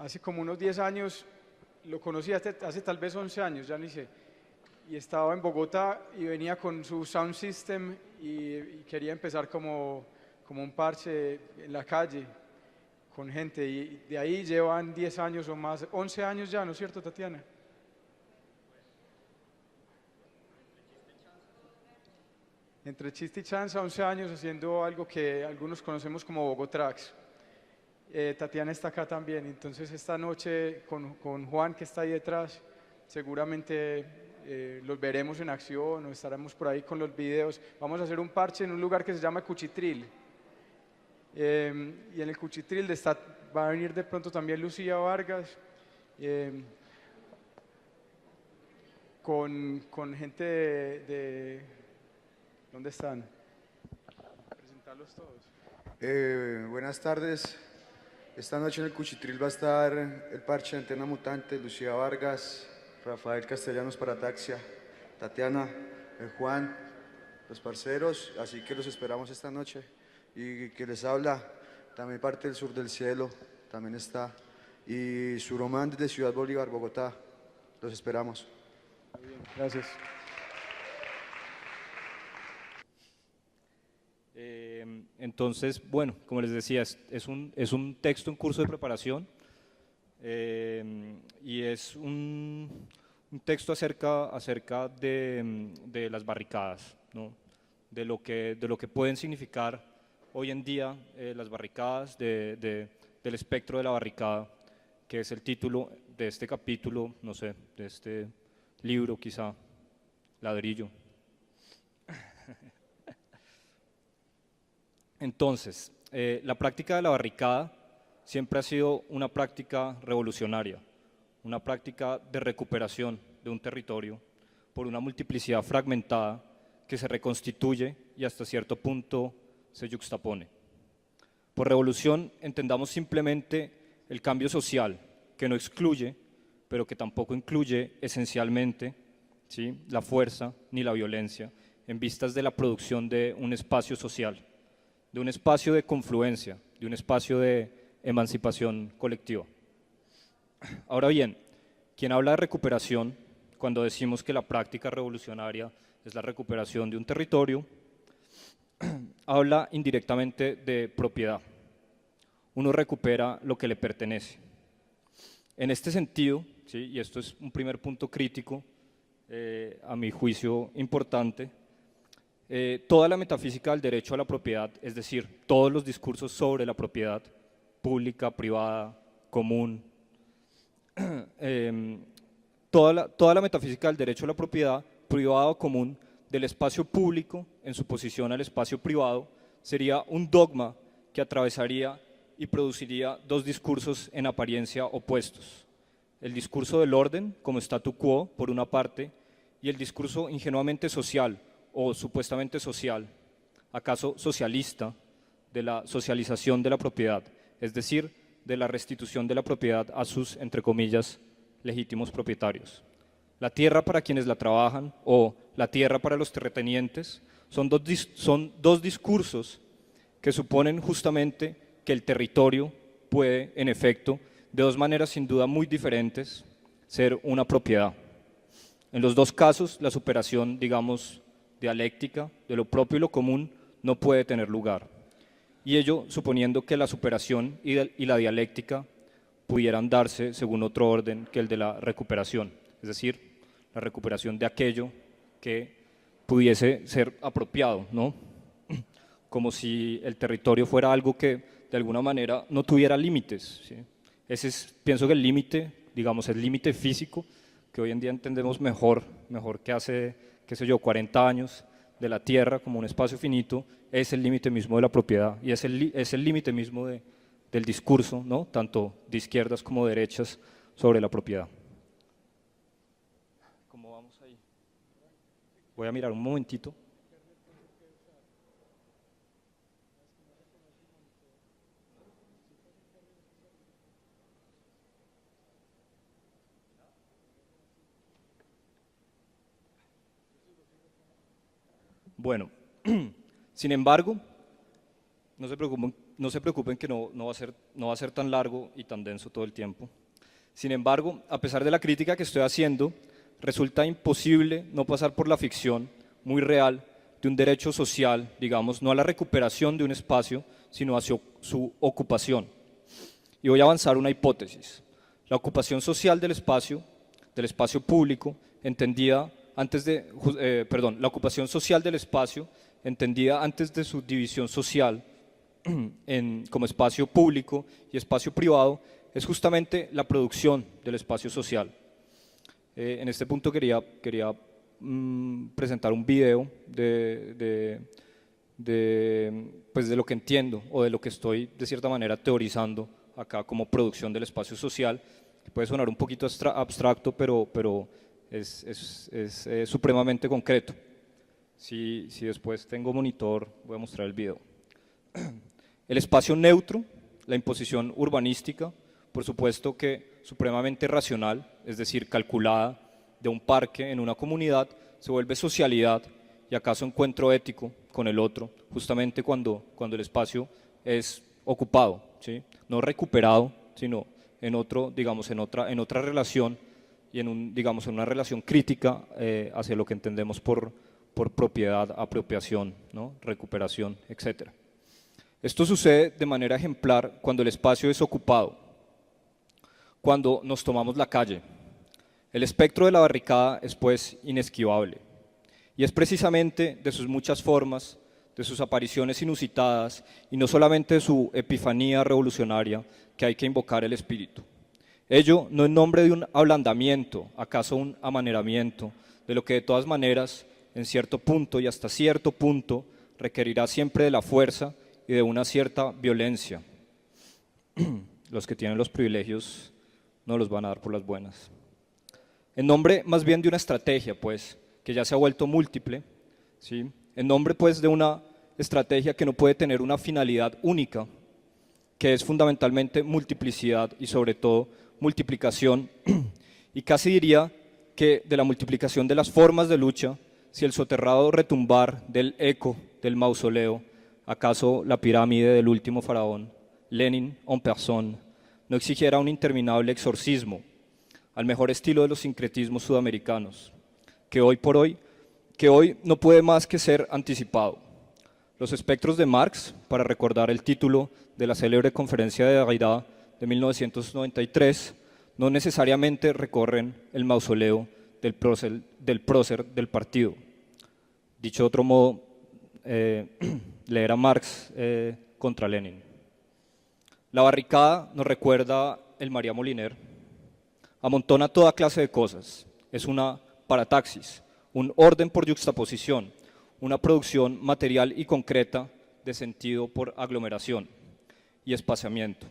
hace como unos 10 años, lo conocí hace tal vez 11 años, ya ni sé, y estaba en Bogotá y venía con su sound system y quería empezar como un parche en la calle con gente, y de ahí llevan 10 años o más, 11 años ya, ¿no es cierto, Tatiana? Entre chiste y chanza, 11 años haciendo algo que algunos conocemos como Bogotrax. Tatiana está acá también, entonces esta noche con Juan, que está ahí detrás, seguramente los veremos en acción o estaremos por ahí con los videos. Vamos a hacer un parche en un lugar que se llama Cuchitril. Y en el Cuchitril va a venir de pronto también Lucía Vargas, eh, con gente ¿dónde están? Presentarlos todos. Buenas tardes. Esta noche en el Cuchitril va a estar el parche de Antena Mutante, Lucía Vargas, Rafael Castellanos para Taxia, Tatiana, Juan, los parceros, así que los esperamos esta noche. Y que les habla, también parte del Sur del Cielo, también está. Y Suromán desde Ciudad Bolívar, Bogotá, los esperamos. Muy bien, gracias. Entonces, bueno, como les decía, es un texto en curso de preparación y es un texto acerca de las barricadas, ¿no? De lo que pueden significar hoy en día las barricadas, del espectro de la barricada, que es el título de este capítulo, no sé, de este libro quizá, Ladrillo. Entonces, la práctica de la barricada siempre ha sido una práctica revolucionaria, una práctica de recuperación de un territorio por una multiplicidad fragmentada que se reconstituye y hasta cierto punto se yuxtapone. Por revolución entendamos simplemente el cambio social, que no excluye, pero que tampoco incluye esencialmente, ¿sí?, la fuerza ni la violencia en vistas de la producción de un espacio social, de un espacio de confluencia, de un espacio de emancipación colectiva. Ahora bien, quien habla de recuperación, cuando decimos que la práctica revolucionaria es la recuperación de un territorio, habla indirectamente de propiedad. Uno recupera lo que le pertenece. En este sentido, ¿sí?, y esto es un primer punto crítico, a mi juicio importante, toda la metafísica del derecho a la propiedad, es decir, todos los discursos sobre la propiedad pública, privada, común, toda la metafísica del derecho a la propiedad, privada o común, del espacio público en su posición al espacio privado, sería un dogma que atravesaría y produciría dos discursos en apariencia opuestos. El discurso del orden como statu quo, por una parte, y el discurso ingenuamente social o supuestamente social, acaso socialista, de la socialización de la propiedad, es decir, de la restitución de la propiedad a sus, entre comillas, legítimos propietarios. La tierra para quienes la trabajan o la tierra para los terratenientes son dos discursos que suponen justamente que el territorio puede, en efecto, de dos maneras sin duda muy diferentes, ser una propiedad. En los dos casos, la superación, digamos, dialéctica de lo propio y lo común no puede tener lugar. Y ello suponiendo que la superación y la dialéctica pudieran darse según otro orden que el de la recuperación, es decir, la recuperación de aquello que pudiese ser apropiado, ¿no? Como si el territorio fuera algo que de alguna manera no tuviera límites, ¿sí? Ese es, pienso que el límite, digamos, el límite físico, que hoy en día entendemos mejor que hace, qué sé yo, 40 años, de la tierra como un espacio finito, es el límite mismo de la propiedad y es el límite mismo del discurso, ¿no?, tanto de izquierdas como de derechas, sobre la propiedad. ¿Cómo vamos ahí? Voy a mirar un momentito. Bueno, sin embargo, no se preocupen no se preocupen que no va a ser tan largo y tan denso todo el tiempo. Sin embargo, a pesar de la crítica que estoy haciendo, resulta imposible no pasar por la ficción muy real de un derecho social, digamos, no a la recuperación de un espacio, sino a su ocupación. Y voy a avanzar una hipótesis. La ocupación social del espacio público, entendida la ocupación social del espacio, entendida antes de su división social como espacio público y espacio privado, es justamente la producción del espacio social. En este punto quería presentar un video pues de lo que entiendo o de lo que estoy de cierta manera teorizando acá como producción del espacio social, que puede sonar un poquito abstracto, pero es supremamente concreto. Si después tengo monitor, voy a mostrar el video. El espacio neutro, la imposición urbanística, por supuesto que supremamente racional, es decir, calculada, de un parque en una comunidad, se vuelve socialidad y acaso encuentro ético con el otro, justamente cuando el espacio es ocupado, ¿sí? No recuperado, sino en otra relación y en una relación crítica hacia lo que entendemos por propiedad, apropiación, ¿no? Recuperación, etc. Esto sucede de manera ejemplar cuando el espacio es ocupado, cuando nos tomamos la calle. El espectro de la barricada es pues inesquivable y es precisamente de sus muchas formas, de sus apariciones inusitadas y no solamente de su epifanía revolucionaria que hay que invocar el espíritu. Ello no en nombre de un ablandamiento, acaso un amaneramiento, de lo que de todas maneras, en cierto punto y hasta cierto punto, requerirá siempre de la fuerza y de una cierta violencia. Los que tienen los privilegios no los van a dar por las buenas. En nombre más bien de una estrategia, pues, que ya se ha vuelto múltiple, ¿sí? En nombre, pues, de una estrategia que no puede tener una finalidad única, que es fundamentalmente multiplicidad y sobre todo multiplicación, y casi diría que de la multiplicación de las formas de lucha, si el soterrado retumbar del eco del mausoleo, acaso la pirámide del último faraón, Lenin en persona, no exigiera un interminable exorcismo, al mejor estilo de los sincretismos sudamericanos, que hoy no puede más que ser anticipado. Los espectros de Marx, para recordar el título de la célebre conferencia de Derrida de 1993, no necesariamente recorren el mausoleo del prócer del partido. Dicho de otro modo, leer a Marx contra Lenin. La barricada nos recuerda el María Moliner, amontona toda clase de cosas, es una parataxis, un orden por yuxtaposición, una producción material y concreta de sentido por aglomeración y espaciamiento.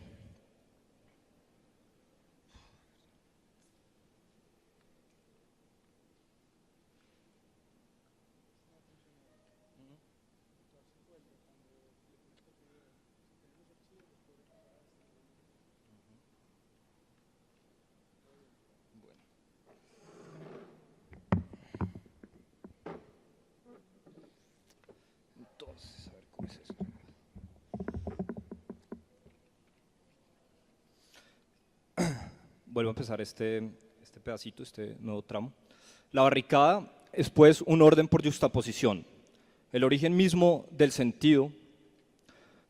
Entonces, a ver cómo es eso. Vuelvo a empezar este pedacito, este nuevo tramo. La barricada es pues un orden por yuxtaposición. El origen mismo del sentido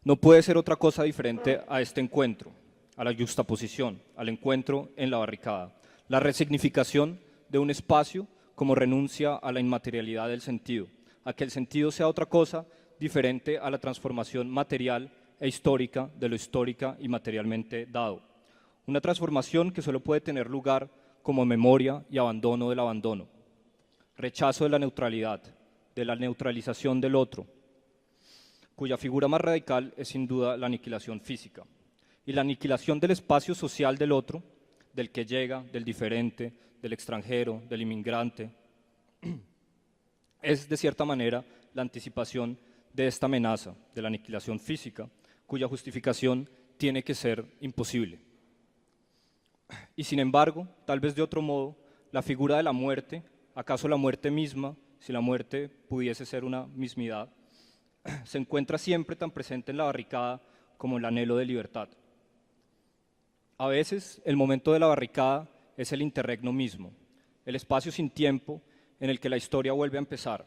no puede ser otra cosa diferente a este encuentro, a la yuxtaposición, al encuentro en la barricada. La resignificación de un espacio como renuncia a la inmaterialidad del sentido, a que el sentido sea otra cosa diferente a la transformación material e histórica de lo histórica y materialmente dado. Una transformación que solo puede tener lugar como memoria y abandono del abandono, rechazo de la neutralidad, de la neutralización del otro, cuya figura más radical es sin duda la aniquilación física, y la aniquilación del espacio social del otro, del que llega, del diferente, del extranjero, del inmigrante, es de cierta manera la anticipación de esta amenaza, de la aniquilación física, cuya justificación tiene que ser imposible. Y sin embargo, tal vez de otro modo, la figura de la muerte, acaso la muerte misma, si la muerte pudiese ser una mismidad, se encuentra siempre tan presente en la barricada como el anhelo de libertad. A veces, el momento de la barricada es el interregno mismo, el espacio sin tiempo en el que la historia vuelve a empezar,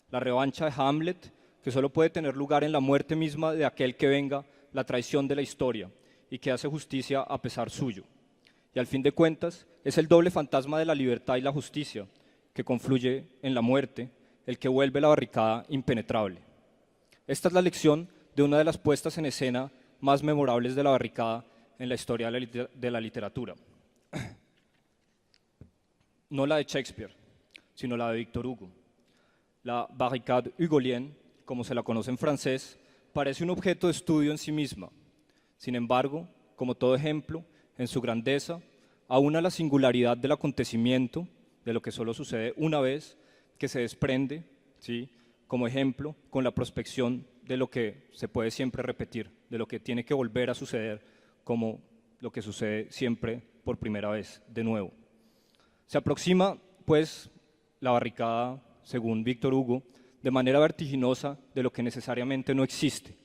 la revancha de Hamlet, que solo puede tener lugar en la muerte misma de aquel que venga la traición de la historia y que hace justicia a pesar suyo. Y al fin de cuentas, es el doble fantasma de la libertad y la justicia, que confluye en la muerte, el que vuelve la barricada impenetrable. Esta es la lección de una de las puestas en escena más memorables de la barricada en la historia de la literatura. No la de Shakespeare, sino la de Victor Hugo. La barricade hugolienne, como se la conoce en francés, parece un objeto de estudio en sí misma. Sin embargo, como todo ejemplo, en su grandeza, aúna la singularidad del acontecimiento, de lo que solo sucede una vez, que se desprende, ¿sí?, como ejemplo, con la prospección de lo que se puede siempre repetir, de lo que tiene que volver a suceder, como lo que sucede siempre por primera vez, de nuevo. Se aproxima, pues, la barricada, según Victor Hugo, de manera vertiginosa de lo que necesariamente no existe,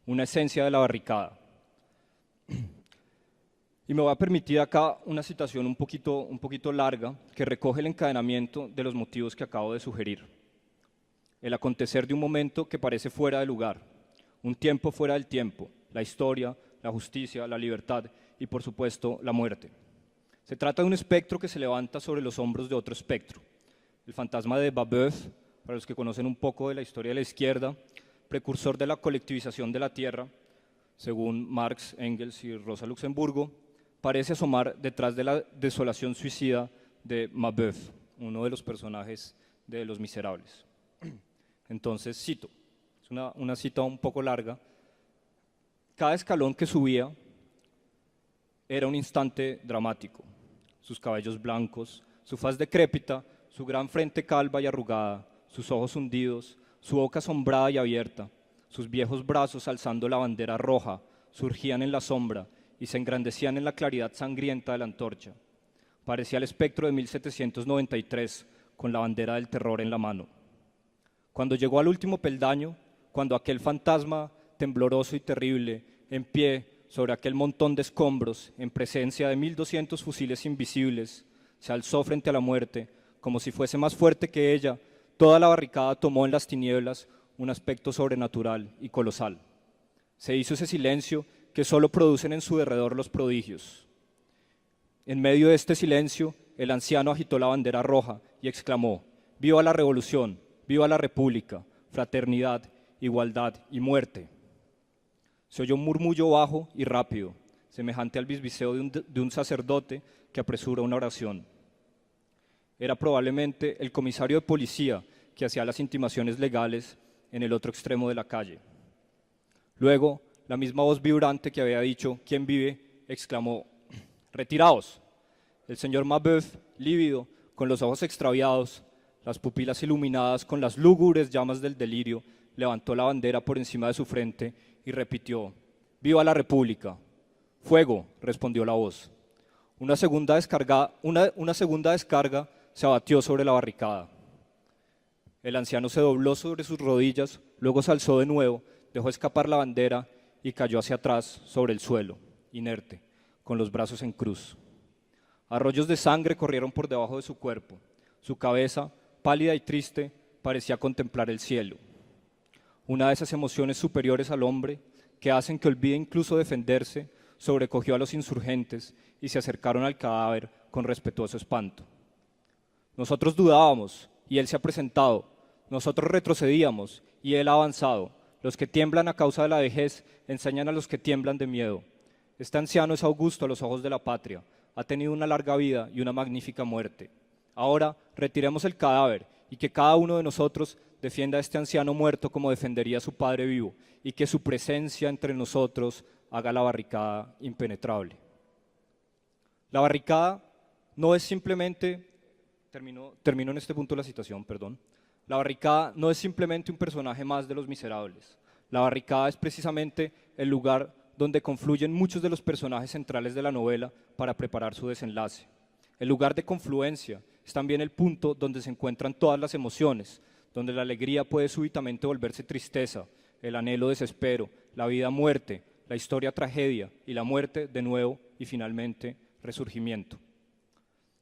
una esencia de la barricada. Y me voy a permitir acá una citación un poquito larga que recoge el encadenamiento de los motivos que acabo de sugerir. El acontecer de un momento que parece fuera de lugar, un tiempo fuera del tiempo, la historia, la justicia, la libertad y, por supuesto, la muerte. Se trata de un espectro que se levanta sobre los hombros de otro espectro. El fantasma de Babeuf, para los que conocen un poco de la historia de la izquierda, precursor de la colectivización de la tierra, según Marx, Engels y Rosa Luxemburgo, parece asomar detrás de la desolación suicida de Mabeuf, uno de los personajes de Los Miserables. Entonces cito, es una cita un poco larga: cada escalón que subía era un instante dramático. Sus cabellos blancos, su faz decrépita, su gran frente calva y arrugada, sus ojos hundidos, su boca asombrada y abierta, sus viejos brazos alzando la bandera roja, surgían en la sombra y se engrandecían en la claridad sangrienta de la antorcha. Parecía el espectro de 1793, con la bandera del terror en la mano. Cuando llegó al último peldaño, cuando aquel fantasma tembloroso y terrible, en pie sobre aquel montón de escombros, en presencia de 1200 fusiles invisibles, se alzó frente a la muerte, como si fuese más fuerte que ella, toda la barricada tomó en las tinieblas un aspecto sobrenatural y colosal. Se hizo ese silencio que solo producen en su derredor los prodigios. En medio de este silencio, el anciano agitó la bandera roja y exclamó: ¡viva la revolución! ¡Viva la república! ¡Fraternidad, igualdad y muerte! Se oyó un murmullo bajo y rápido, semejante al bisbiseo de un sacerdote que apresura una oración. Era probablemente el comisario de policía que hacía las intimaciones legales en el otro extremo de la calle. Luego, la misma voz vibrante que había dicho «¿Quién vive?», exclamó «¡Retiraos!». El señor Mabeuf, lívido, con los ojos extraviados, las pupilas iluminadas con las lúgubres llamas del delirio, levantó la bandera por encima de su frente y repitió «¡Viva la República!». «¡Fuego!», respondió la voz. Una segunda descarga se abatió sobre la barricada. El anciano se dobló sobre sus rodillas, luego se alzó de nuevo, dejó escapar la bandera y cayó hacia atrás sobre el suelo, inerte, con los brazos en cruz. Arroyos de sangre corrieron por debajo de su cuerpo. Su cabeza, pálida y triste, parecía contemplar el cielo. Una de esas emociones superiores al hombre, que hacen que olvide incluso defenderse, sobrecogió a los insurgentes y se acercaron al cadáver con respetuoso espanto. Nosotros dudábamos y él se ha presentado. Nosotros retrocedíamos y él ha avanzado. Los que tiemblan a causa de la vejez enseñan a los que tiemblan de miedo. Este anciano es augusto a los ojos de la patria. Ha tenido una larga vida y una magnífica muerte. Ahora retiremos el cadáver y que cada uno de nosotros defienda a este anciano muerto como defendería a su padre vivo, y que su presencia entre nosotros haga la barricada impenetrable. La barricada no es simplemente, termino en este punto la citación, perdón. La barricada no es simplemente un personaje más de Los Miserables. La barricada es precisamente el lugar donde confluyen muchos de los personajes centrales de la novela para preparar su desenlace. El lugar de confluencia es también el punto donde se encuentran todas las emociones, donde la alegría puede súbitamente volverse tristeza, el anhelo desespero, la vida muerte, la historia tragedia y la muerte de nuevo y finalmente resurgimiento.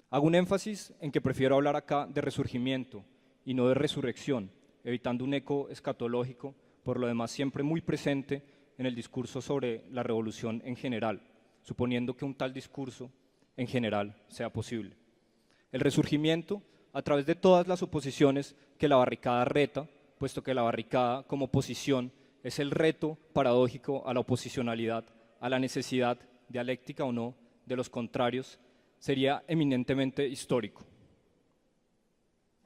Hago un énfasis en que prefiero hablar acá de resurgimiento y no de resurrección, evitando un eco escatológico, por lo demás siempre muy presente en el discurso sobre la revolución en general, suponiendo que un tal discurso en general sea posible. El resurgimiento, a través de todas las oposiciones que la barricada reta, puesto que la barricada como oposición es el reto paradójico a la oposicionalidad, a la necesidad, dialéctica o no, de los contrarios, sería eminentemente histórico.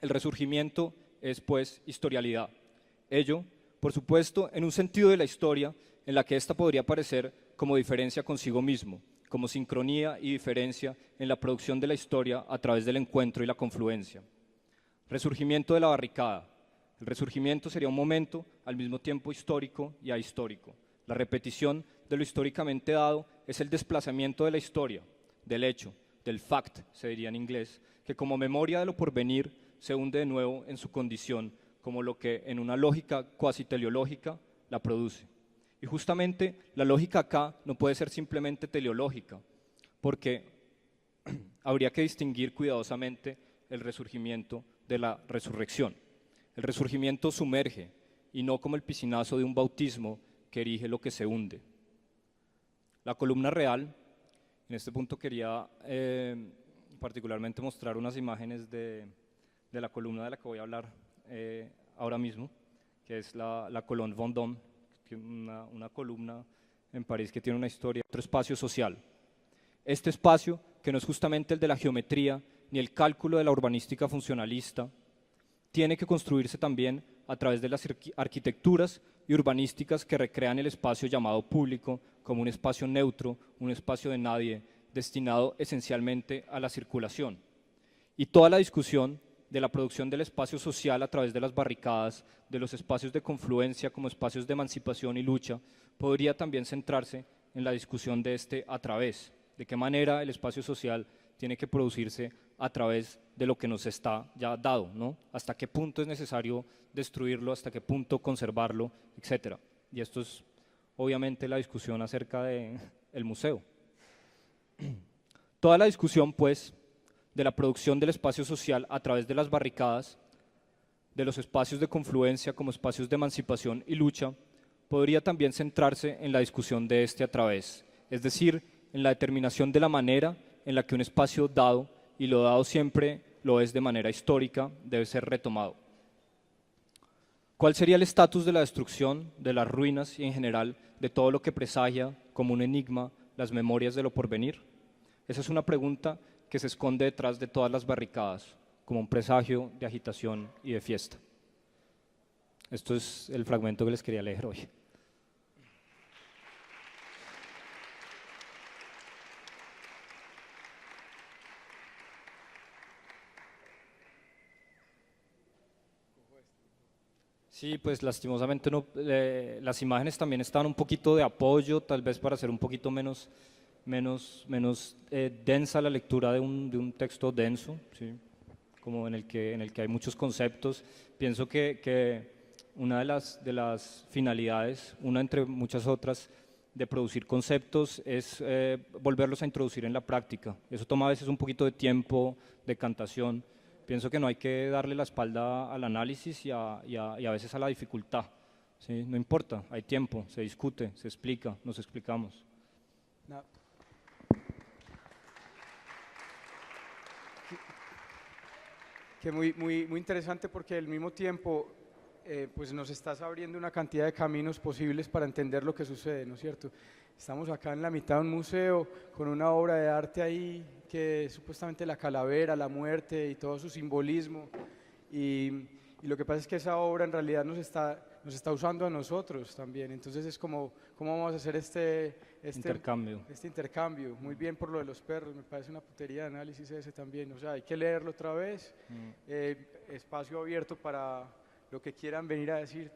El resurgimiento es, pues, historialidad. Ello, por supuesto, en un sentido de la historia en la que ésta podría aparecer como diferencia consigo mismo, como sincronía y diferencia en la producción de la historia a través del encuentro y la confluencia. Resurgimiento de la barricada. El resurgimiento sería un momento al mismo tiempo histórico y ahistórico. La repetición de lo históricamente dado es el desplazamiento de la historia, del hecho, del fact, se diría en inglés, que como memoria de lo porvenir se hunde de nuevo en su condición como lo que en una lógica cuasi teleológica la produce. Y justamente la lógica acá no puede ser simplemente teleológica, porque habría que distinguir cuidadosamente el resurgimiento de la resurrección. El resurgimiento sumerge, y no como el piscinazo de un bautismo que erige lo que se hunde. La columna real, en este punto quería particularmente mostrar unas imágenes de la columna de la que voy a hablar ahora mismo, que es la Colonne Vendôme, una columna en París que tiene una historia, otro espacio social. Este espacio, que no es justamente el de la geometría ni el cálculo de la urbanística funcionalista, tiene que construirse también a través de las arquitecturas y urbanísticas que recrean el espacio llamado público como un espacio neutro, un espacio de nadie, destinado esencialmente a la circulación. Y toda la discusión de la producción del espacio social a través de las barricadas, de los espacios de confluencia como espacios de emancipación y lucha, podría también centrarse en la discusión de este a través, de qué manera el espacio social tiene que producirse a través de lo que nos está ya dado, ¿no? Hasta qué punto es necesario destruirlo, hasta qué punto conservarlo, etcétera. Y esto es obviamente la discusión acerca del museo. Toda la discusión, pues, de la producción del espacio social a través de las barricadas, de los espacios de confluencia como espacios de emancipación y lucha, podría también centrarse en la discusión de este a través, es decir, en la determinación de la manera en la que un espacio dado, y lo dado siempre lo es de manera histórica, debe ser retomado. ¿Cuál sería el estatus de la destrucción, de las ruinas y en general de todo lo que presagia como un enigma las memorias de lo porvenir? Esa es una pregunta que se esconde detrás de todas las barricadas, como un presagio de agitación y de fiesta. Esto es el fragmento que les quería leer hoy. Sí, pues lastimosamente no, las imágenes también están un poquito de apoyo, tal vez para hacer un poquito menos densa la lectura de un texto denso, ¿sí? Como en el que hay muchos conceptos. Pienso que una de las finalidades, una entre muchas otras, de producir conceptos es volverlos a introducir en la práctica. Eso toma a veces un poquito de tiempo, de cantación. Pienso que no hay que darle la espalda al análisis y a veces a la dificultad, ¿sí? No importa, hay tiempo, se discute, se explica, nos explicamos. No. Que muy interesante, porque al mismo tiempo pues nos estás abriendo una cantidad de caminos posibles para entender lo que sucede, ¿no es cierto? Estamos acá en la mitad de un museo con una obra de arte ahí que es supuestamente la calavera, la muerte y todo su simbolismo, y lo que pasa es que esa obra en realidad nos está usando a nosotros también. Entonces es como, ¿cómo vamos a hacer este intercambio? Muy bien por lo de los perros, me parece una putería de análisis ese también. O sea, hay que leerlo otra vez, espacio abierto para lo que quieran venir a decir.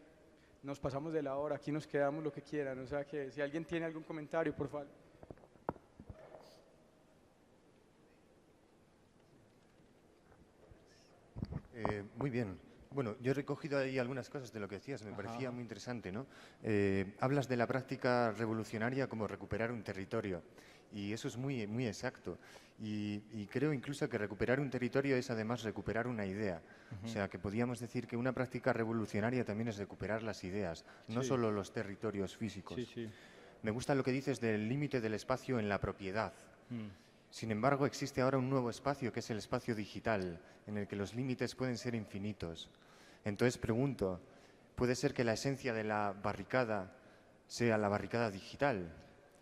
Nos pasamos de la hora, aquí nos quedamos lo que quieran. O sea, que si alguien tiene algún comentario, por favor. Muy bien. Bueno, yo he recogido ahí algunas cosas de lo que decías, me parecía muy interesante, ¿no? Hablas de la práctica revolucionaria como recuperar un territorio, y eso es muy, muy exacto. Y creo incluso que recuperar un territorio es además recuperar una idea. O sea, que podríamos decir que una práctica revolucionaria también es recuperar las ideas, no Sí. solo los territorios físicos. Sí, sí. Me gusta lo que dices del límite del espacio en la propiedad. Mm. Sin embargo, existe ahora un nuevo espacio, que es el espacio digital, en el que los límites pueden ser infinitos. Entonces pregunto, ¿puede ser que la esencia de la barricada sea la barricada digital?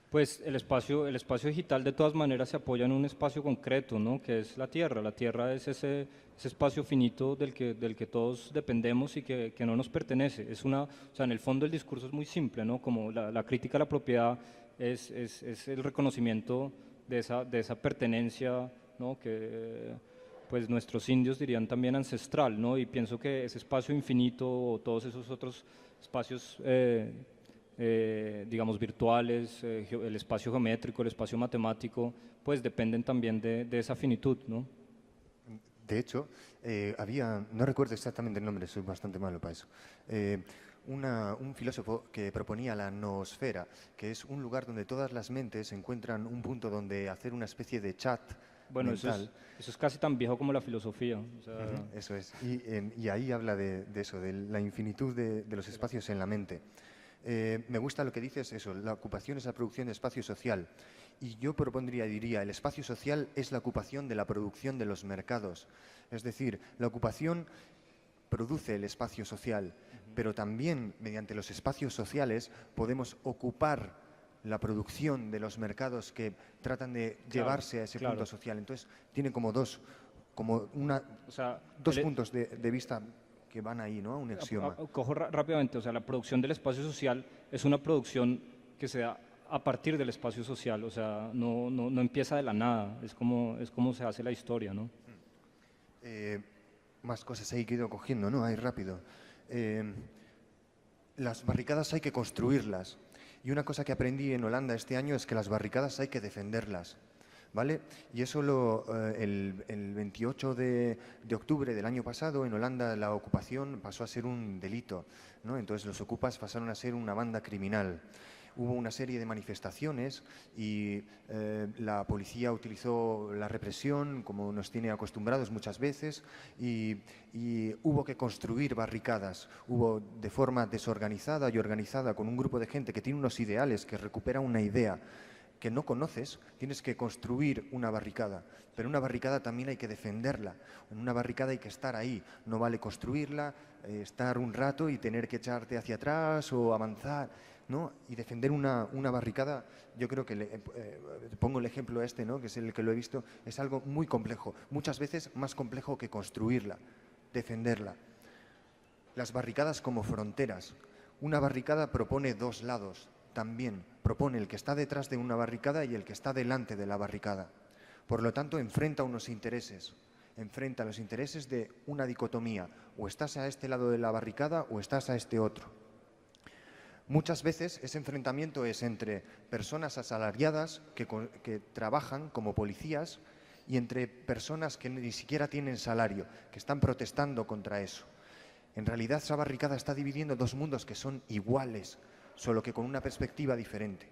Pues el espacio digital de todas maneras se apoya en un espacio concreto, ¿no? Que es la Tierra. La Tierra es ese espacio finito del que todos dependemos y que no nos pertenece. O sea, en el fondo el discurso es muy simple, ¿no? Como la crítica a la propiedad es el reconocimiento de esa pertenencia, ¿no? Que pues nuestros indios dirían también ancestral, ¿no? Y pienso que ese espacio infinito o todos esos otros espacios digamos, virtuales, el espacio geométrico, el espacio matemático, pues dependen también de esa finitud, ¿no? De hecho, no recuerdo exactamente el nombre, soy bastante malo para eso, un filósofo que proponía la noosfera, que es un lugar donde todas las mentes encuentran un punto donde hacer una especie de chat Bueno, mental. eso es casi tan viejo como la filosofía. O sea, Eso es. Y ahí habla de eso, de la infinitud de los espacios en la mente. Me gusta lo que dices, eso, la ocupación es la producción de espacio social. Y yo diría, el espacio social es la ocupación de la producción de los mercados. Es decir, la ocupación produce el espacio social, pero también mediante los espacios sociales podemos ocupar la producción de los mercados que tratan de llevarse a ese punto social. Entonces, tiene como dos o sea, puntos de vista que van ahí, ¿no? Un axioma. Cojo rápidamente, o sea, la producción del espacio social es una producción que se da a partir del espacio social, o sea, no empieza de la nada, es como se hace la historia, ¿no? Más cosas ahí que he ido cogiendo, ¿no? Ahí rápido. Las barricadas hay que construirlas. Y una cosa que aprendí en Holanda este año es que las barricadas hay que defenderlas, ¿vale? Y eso el 28 de octubre del año pasado en Holanda la ocupación pasó a ser un delito, ¿no? Entonces los ocupas pasaron a ser una banda criminal. Hubo una serie de manifestaciones y la policía utilizó la represión, como nos tiene acostumbrados muchas veces, y hubo que construir barricadas. Hubo de forma desorganizada y organizada, con un grupo de gente que tiene unos ideales, que recupera una idea que no conoces, tienes que construir una barricada. Pero una barricada también hay que defenderla. En una barricada hay que estar ahí. No vale construirla, estar un rato y tener que echarte hacia atrás o avanzar, ¿no? Y defender una barricada, yo creo que, pongo el ejemplo este, ¿no? Que es el que lo he visto, es algo muy complejo, muchas veces más complejo que construirla, defenderla. Las barricadas como fronteras. Una barricada propone dos lados, también propone el que está detrás de una barricada y el que está delante de la barricada. Por lo tanto, enfrenta unos intereses, enfrenta los intereses de una dicotomía, o estás a este lado de la barricada o estás a este otro. Muchas veces ese enfrentamiento es entre personas asalariadas que trabajan como policías y entre personas que ni siquiera tienen salario, que están protestando contra eso. En realidad esa barricada está dividiendo dos mundos que son iguales, solo que con una perspectiva diferente.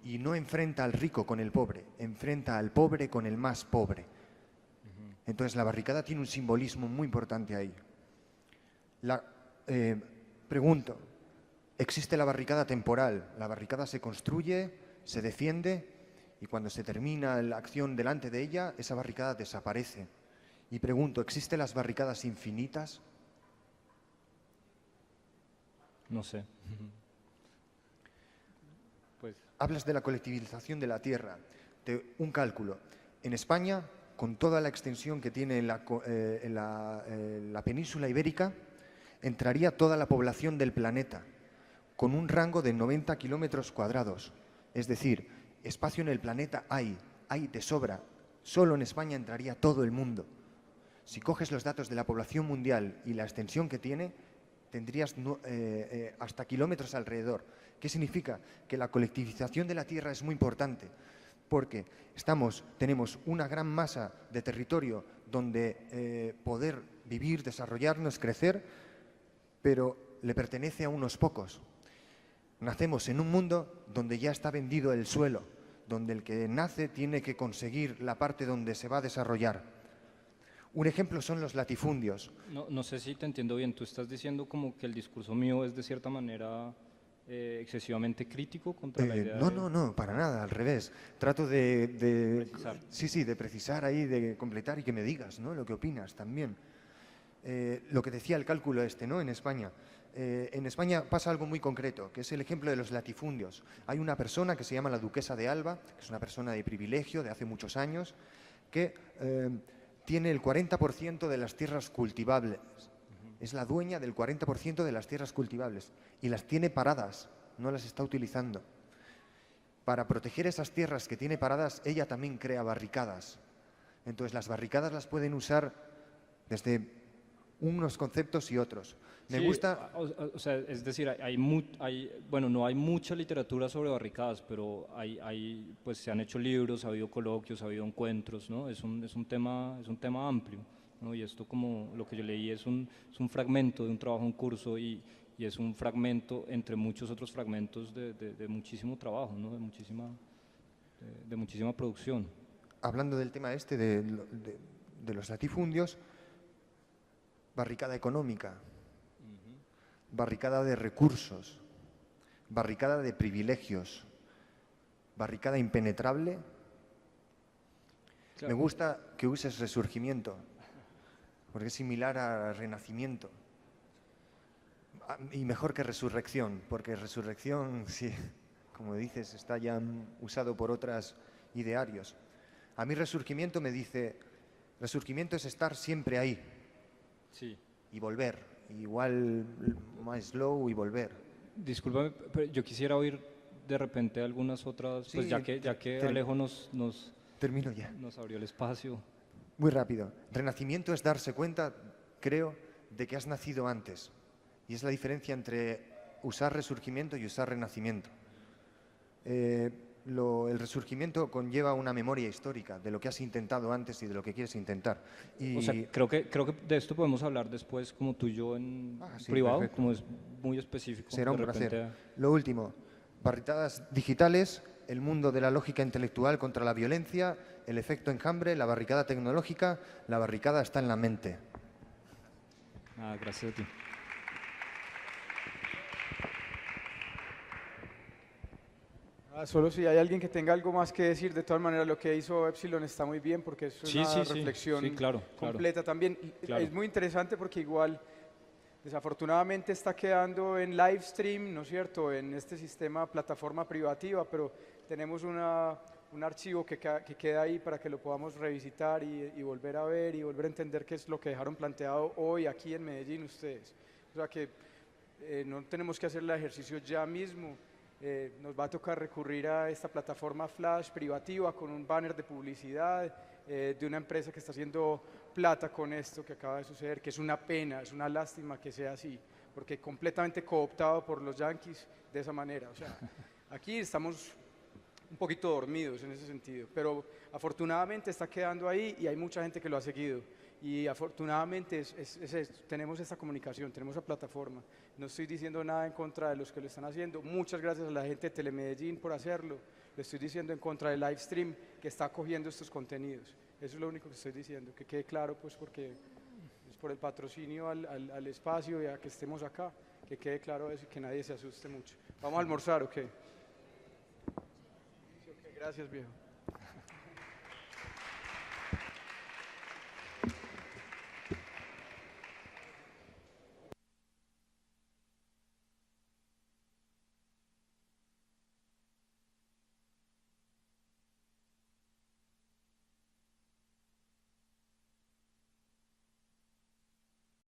Y no enfrenta al rico con el pobre, enfrenta al pobre con el más pobre. Entonces la barricada tiene un simbolismo muy importante ahí. Pregunto, existe la barricada temporal. La barricada se construye, se defiende y cuando se termina la acción delante de ella, esa barricada desaparece. Y pregunto, ¿existen las barricadas infinitas? No sé. Pues Hablas de la colectivización de la tierra, de un cálculo. En España, con toda la extensión que tiene la península ibérica, entraría toda la población del planeta, con un rango de 90 kilómetros cuadrados. Es decir, espacio en el planeta hay de sobra. Solo en España entraría todo el mundo. Si coges los datos de la población mundial y la extensión que tiene, tendrías hasta kilómetros alrededor. ¿Qué significa? Que la colectivización de la Tierra es muy importante, porque tenemos una gran masa de territorio donde poder vivir, desarrollarnos, crecer, pero le pertenece a unos pocos. Nacemos en un mundo donde ya está vendido el suelo, donde el que nace tiene que conseguir la parte donde se va a desarrollar. Un ejemplo son los latifundios. No sé si te entiendo bien, tú estás diciendo como que el discurso mío es de cierta manera excesivamente crítico contra la idea de... No, para nada, al revés. Trato Precisar. Sí, de precisar ahí, de completar y que me digas, ¿no?, lo que opinas también. Lo que decía el cálculo ¿no?, en España. En España pasa algo muy concreto, que es el ejemplo de los latifundios. Hay una persona que se llama la duquesa de Alba, que es una persona de privilegio de hace muchos años, que tiene el 40% de las tierras cultivables. Es la dueña del 40% de las tierras cultivables y las tiene paradas, no las está utilizando. Para proteger esas tierras que tiene paradas, ella también crea barricadas. Entonces, las barricadas las pueden usar desde unos conceptos y otros. Me Sí, gusta... o sea, es decir, bueno, no hay mucha literatura sobre barricadas, pero pues se han hecho libros, ha habido coloquios, ha habido encuentros, ¿no? Es un tema amplio, ¿no? Y esto, como lo que yo leí, es un fragmento de un trabajo, un curso, y es un fragmento entre muchos otros fragmentos de muchísimo trabajo, ¿no? De muchísima producción. Hablando del tema de los latifundios, barricada económica, barricada de recursos, barricada de privilegios, barricada impenetrable. Claro. Me gusta que uses resurgimiento, porque es similar a renacimiento. Y mejor que resurrección, porque resurrección, sí, como dices, está ya usado por otros idearios. A mí resurgimiento me dice, resurgimiento es estar siempre ahí. Sí. Y volver, igual más slow y volver. Discúlpame, pero yo quisiera oír de repente algunas otras, Sí, pues ya que Alejo nos termino ya. nos abrió el espacio. Muy rápido. Renacimiento es darse cuenta, creo, de que has nacido antes. Y es la diferencia entre usar resurgimiento y usar renacimiento. El resurgimiento conlleva una memoria histórica de lo que has intentado antes y de lo que quieres intentar. Y O sea, creo que de esto podemos hablar después, como tú y yo en sí, privado, perfecto. como es muy específico. será de un repente, placer. Lo último, barricadas digitales, el mundo de la lógica intelectual contra la violencia, el efecto enjambre, la barricada tecnológica, la barricada está en la mente. Gracias a ti. Solo si hay alguien que tenga algo más que decir, de todas maneras lo que hizo Epsilon está muy bien porque es Sí, una sí, sí, reflexión sí, claro. completa también. Claro. Es muy interesante porque igual desafortunadamente está quedando en live stream, ¿no es cierto?, en este sistema plataforma privativa, pero tenemos un archivo que queda ahí para que lo podamos revisitar y volver a ver y volver a entender qué es lo que dejaron planteado hoy aquí en Medellín ustedes. O sea que no tenemos que hacer el ejercicio ya mismo. Nos va a tocar recurrir a esta plataforma Flash privativa con un banner de publicidad de una empresa que está haciendo plata con esto que acaba de suceder, que es una pena, es una lástima que sea así, porque completamente cooptado por los yanquis de esa manera. O sea, aquí estamos un poquito dormidos en ese sentido, pero afortunadamente está quedando ahí y hay mucha gente que lo ha seguido. Y afortunadamente tenemos esta comunicación, tenemos esa plataforma. No estoy diciendo nada en contra de los que lo están haciendo. Muchas gracias a la gente de Telemedellín por hacerlo. Lo estoy diciendo en contra del live stream que está acogiendo estos contenidos. Eso es lo único que estoy diciendo, que quede claro, pues, porque es por el patrocinio al espacio y a que estemos acá, que quede claro eso y que nadie se asuste mucho. ¿Vamos a almorzar o qué? Gracias, viejo.